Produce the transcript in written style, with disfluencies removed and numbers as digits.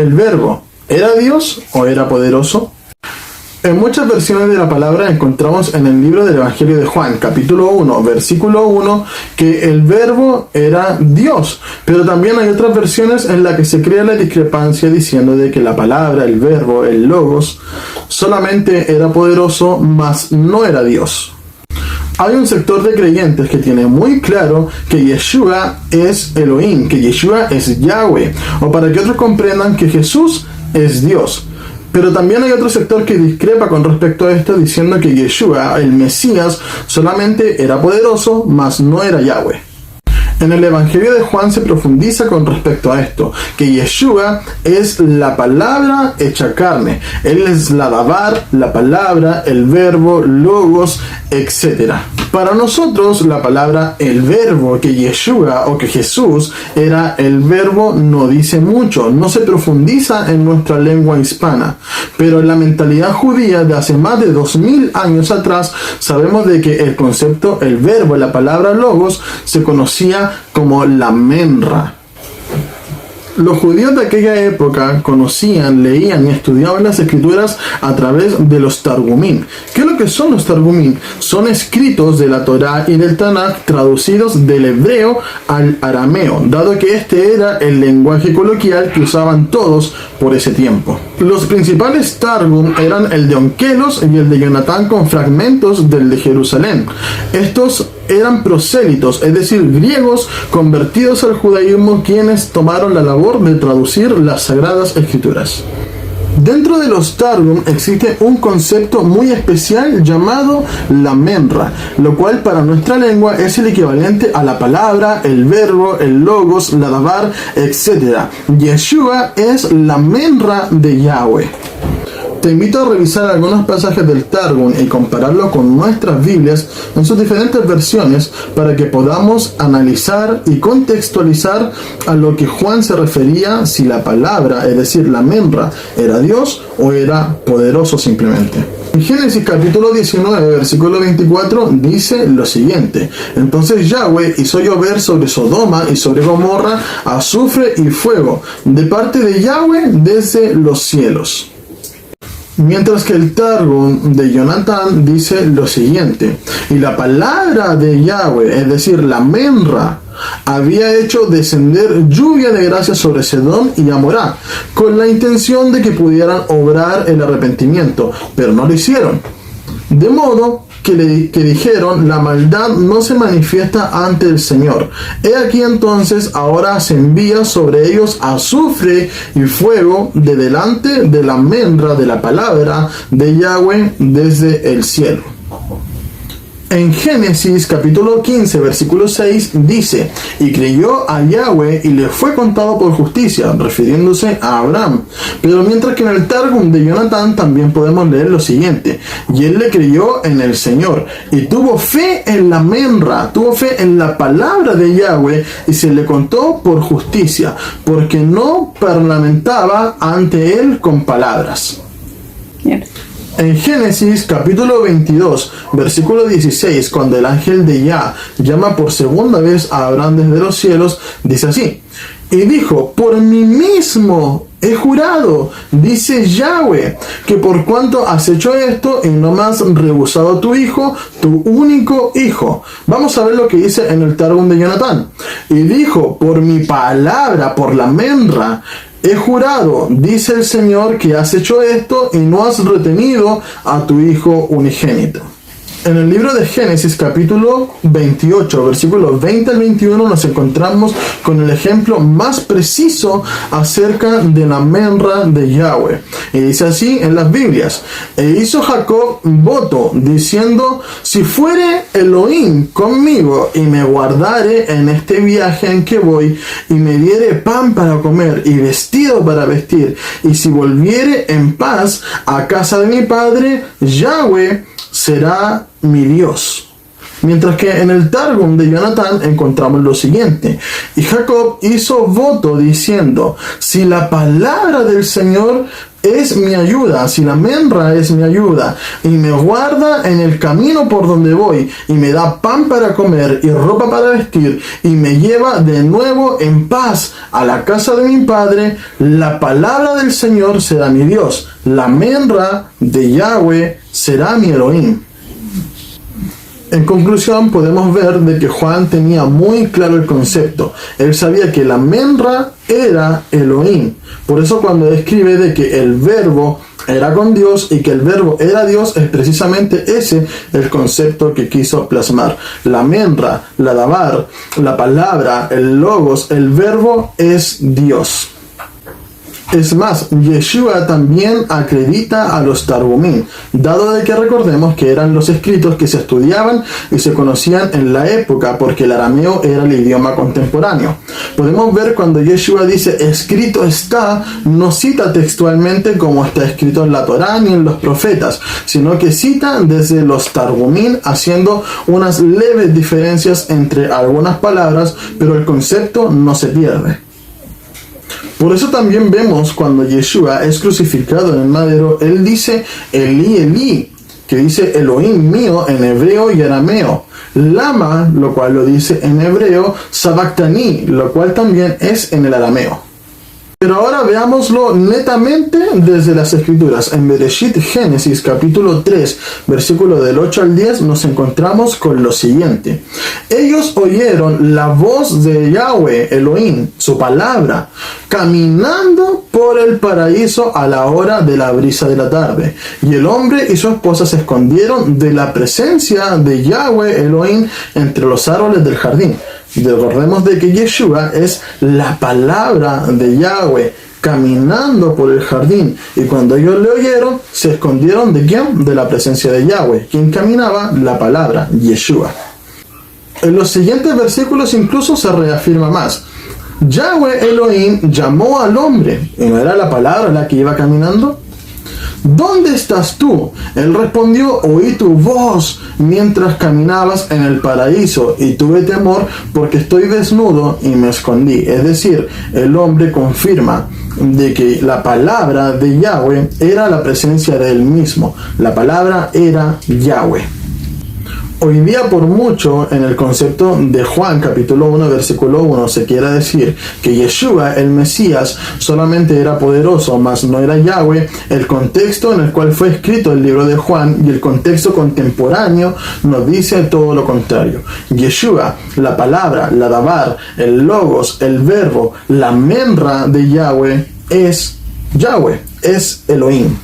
¿el verbo era Dios o era poderoso? En muchas versiones de la palabra encontramos en el libro del Evangelio de Juan, capítulo 1, versículo 1, que el verbo era Dios. Pero también hay otras versiones en las que se crea la discrepancia diciendo de que la palabra, el verbo, el logos, solamente era poderoso, mas no era Dios. Hay un sector de creyentes que tiene muy claro que Yeshua es Elohim, que Yeshua es Yahweh, o para que otros comprendan que Jesús es Dios. Pero también hay otro sector que discrepa con respecto a esto, diciendo que Yeshua, el Mesías, solamente era poderoso, mas no era Yahweh. En el Evangelio de Juan se profundiza con respecto a esto, que Yeshua es la palabra hecha carne. Él es la davar, la palabra, el verbo, logos, etc. Para nosotros, la palabra el verbo, que Yeshua o que Jesús era el verbo, no dice mucho, no se profundiza en nuestra lengua hispana. Pero en la mentalidad judía de hace más de 2000 años atrás, sabemos de que el concepto, el verbo, la palabra logos, se conocía como la menra. Los judíos de aquella época conocían, leían y estudiaban las escrituras a través de los Targumim. ¿Qué es lo que son los Targumim? Son escritos de la Torá y del Tanaj traducidos del hebreo al arameo, dado que este era el lenguaje coloquial que usaban todos por ese tiempo. Los principales Targum eran el de Onkelos y el de Jonatán, con fragmentos del de Jerusalén. Estos eran prosélitos, es decir, griegos convertidos al judaísmo, quienes tomaron la labor de traducir las sagradas escrituras. Dentro de los Targum existe un concepto muy especial llamado la menra, lo cual para nuestra lengua es el equivalente a la palabra, el verbo, el logos, la davar, etc. Yeshua es la menra de Yahweh. Te invito a revisar algunos pasajes del Targum y compararlo con nuestras Biblias en sus diferentes versiones para que podamos analizar y contextualizar a lo que Juan se refería, si la palabra, es decir, la menra, era Dios o era poderoso simplemente. En Génesis capítulo 19, versículo 24 dice lo siguiente: entonces Yahweh hizo llover sobre Sodoma y sobre Gomorra azufre y fuego, de parte de Yahweh desde los cielos. Mientras que el Targum de Jonatán dice lo siguiente: y la palabra de Yahweh, es decir, la menra, había hecho descender lluvia de gracia sobre Sedón y Amorá, con la intención de que pudieran obrar el arrepentimiento, pero no lo hicieron. De modo que dijeron: la maldad no se manifiesta ante el Señor. He aquí entonces ahora se envía sobre ellos azufre y fuego de delante de la menra de la palabra de Yahweh desde el cielo. En Génesis capítulo 15, versículo 6 dice: y creyó a Yahweh y le fue contado por justicia, refiriéndose a Abraham. Pero mientras que en el Targum de Jonatán también podemos leer lo siguiente: y él le creyó en el Señor y tuvo fe en la menra, tuvo fe en la palabra de Yahweh, y se le contó por justicia, porque no parlamentaba ante él con palabras. Bien. En Génesis capítulo 22, versículo 16, cuando el ángel de Yah llama por segunda vez a Abraham desde los cielos, dice así: y dijo: por mí mismo he jurado, dice Yahweh, que por cuanto has hecho esto y no me has rehusado a tu hijo, tu único hijo. Vamos a ver lo que dice en el Targum de Jonatán. Y dijo: por mi palabra, por la menra, he jurado, dice el Señor, que has hecho esto y no has retenido a tu hijo unigénito. En el libro de Génesis capítulo 28, versículos 20 al 21, nos encontramos con el ejemplo más preciso acerca de la menra de Yahweh. Y dice así en las Biblias: e hizo Jacob voto, diciendo: si fuere Elohim conmigo y me guardare en este viaje en que voy, y me diere pan para comer y vestido para vestir, y si volviere en paz a casa de mi padre, Yahweh será mi Dios. Mientras que en el Targum de Jonathan encontramos lo siguiente: y Jacob hizo voto diciendo, si la palabra del Señor es mi ayuda, si la menra es mi ayuda, y me guarda en el camino por donde voy, y me da pan para comer y ropa para vestir, y me lleva de nuevo en paz a la casa de mi padre, la palabra del Señor será mi Dios, la menra de Yahweh será mi Elohim. En conclusión, podemos ver de que Juan tenía muy claro el concepto. Él sabía que la menra era Elohim. Por eso cuando escribe de que el verbo era con Dios y que el verbo era Dios, es precisamente ese el concepto que quiso plasmar. La menra, la dabar, la palabra, el logos, el verbo es Dios. Es más, Yeshua también acredita a los Targumim, dado de que recordemos que eran los escritos que se estudiaban y se conocían en la época, porque el arameo era el idioma contemporáneo. Podemos ver cuando Yeshua dice escrito está, no cita textualmente como está escrito en la Torá ni en los profetas, sino que cita desde los Targumim, haciendo unas leves diferencias entre algunas palabras, pero el concepto no se pierde. Por eso también vemos cuando Yeshua es crucificado en el madero, él dice Elí, Elí, que dice Elohim mío en hebreo y arameo. Lama, lo cual lo dice en hebreo, Sabactani, lo cual también es en el arameo. Pero ahora veámoslo netamente desde las escrituras. En Bereshit, Génesis, capítulo 3, versículo del 8 al 10, nos encontramos con lo siguiente. Ellos oyeron la voz de Yahweh, Elohim, su palabra, caminando por el paraíso a la hora de la brisa de la tarde. Y el hombre y su esposa se escondieron de la presencia de Yahweh, Elohim, entre los árboles del jardín. Recordemos de que Yeshua es la palabra de Yahweh caminando por el jardín, y cuando ellos le oyeron se escondieron ¿de quién? De la presencia de Yahweh, quien caminaba la palabra, Yeshua. En los siguientes versículos incluso se reafirma más. Yahweh Elohim llamó al hombre, ¿y no era la palabra la que iba caminando? ¿Dónde estás tú? Él respondió, oí tu voz mientras caminabas en el paraíso y tuve temor porque estoy desnudo y me escondí. Es decir, el hombre confirma de que la palabra de Yahweh era la presencia de él mismo. La palabra era Yahweh. Hoy día por mucho en el concepto de Juan capítulo 1 versículo 1 se quiere decir que Yeshua el Mesías solamente era poderoso, mas no era Yahweh. El contexto en el cual fue escrito el libro de Juan y el contexto contemporáneo nos dice todo lo contrario. Yeshua, la palabra, la dabar, el logos, el verbo, la menra de Yahweh es Yahweh, es Elohim.